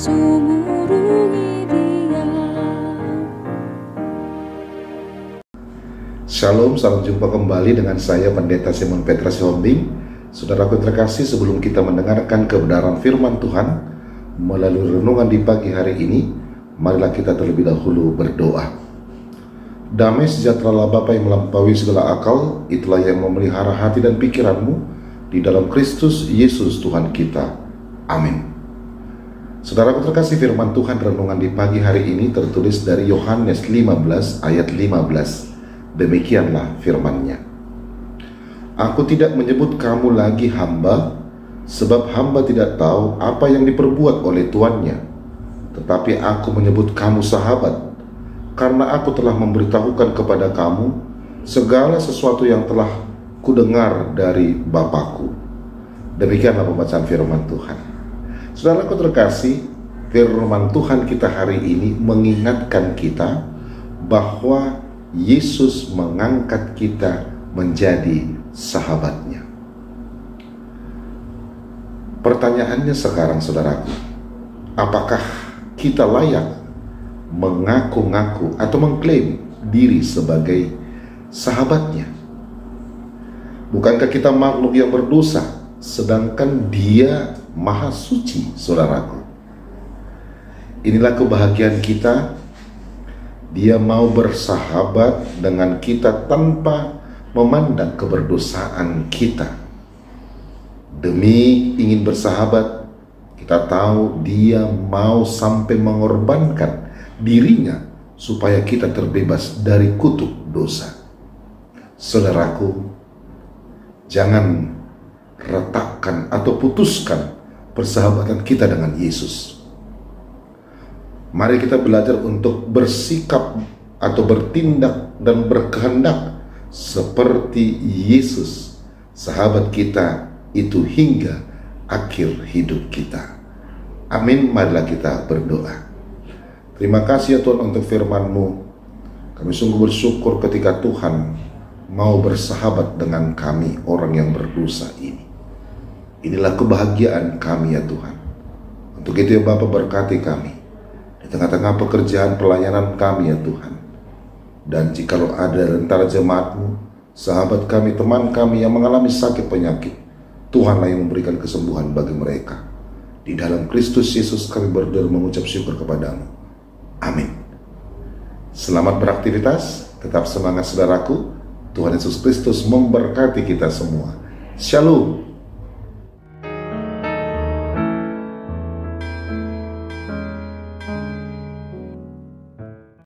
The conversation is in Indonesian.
sumurungi dia. Shalom, salam jumpa kembali dengan saya Pendeta Simon Petra Sihombing. Saudaraku terkasih, sebelum kita mendengarkan kebenaran firman Tuhan melalui renungan di pagi hari ini, marilah kita terlebih dahulu berdoa. Damai sejahtera Bapa yang melampaui segala akal, itulah yang memelihara hati dan pikiranmu di dalam Kristus Yesus Tuhan kita. Amin. Saudaraku terkasih, firman Tuhan renungan di pagi hari ini tertulis dari Yohanes 15 ayat 15. Demikianlah firman-Nya. Aku tidak menyebut kamu lagi hamba, sebab hamba tidak tahu apa yang diperbuat oleh tuannya. Tetapi aku menyebut kamu sahabat, karena aku telah memberitahukan kepada kamu segala sesuatu yang telah kudengar dari Bapakku. Demikianlah pembacaan firman Tuhan. Saudaraku terkasih, firman Tuhan kita hari ini mengingatkan kita bahwa Yesus mengangkat kita menjadi sahabatnya. Pertanyaannya sekarang, saudaraku, apakah kita layak mengaku-ngaku atau mengklaim diri sebagai sahabatnya? Bukankah kita makhluk yang berdosa, sedangkan Dia Maha Suci, saudaraku? Inilah kebahagiaan kita. Dia mau bersahabat dengan kita tanpa memandang keberdosaan kita. Demi ingin bersahabat, kita tahu Dia mau sampai mengorbankan dirinya supaya kita terbebas dari kutuk dosa. Saudaraku, jangan retakkan atau putuskan persahabatan kita dengan Yesus. Mari kita belajar untuk bersikap atau bertindak dan berkehendak seperti Yesus, sahabat kita itu hingga akhir hidup kita. Amin. Marilah kita berdoa. Terima kasih ya Tuhan untuk firman-Mu. Kami sungguh bersyukur ketika Tuhan mau bersahabat dengan kami, orang yang berdosa ini. Inilah kebahagiaan kami ya Tuhan. Untuk itu ya Bapa, berkati kami di tengah-tengah pekerjaan pelayanan kami ya Tuhan. Dan jikalau ada antara jemaat-Mu, sahabat kami, teman kami yang mengalami sakit penyakit, Tuhanlah yang memberikan kesembuhan bagi mereka. Di dalam Kristus Yesus kami berdoa mengucap syukur kepadamu. Amin. Selamat beraktivitas, tetap semangat saudaraku. Tuhan Yesus Kristus memberkati kita semua. Shalom.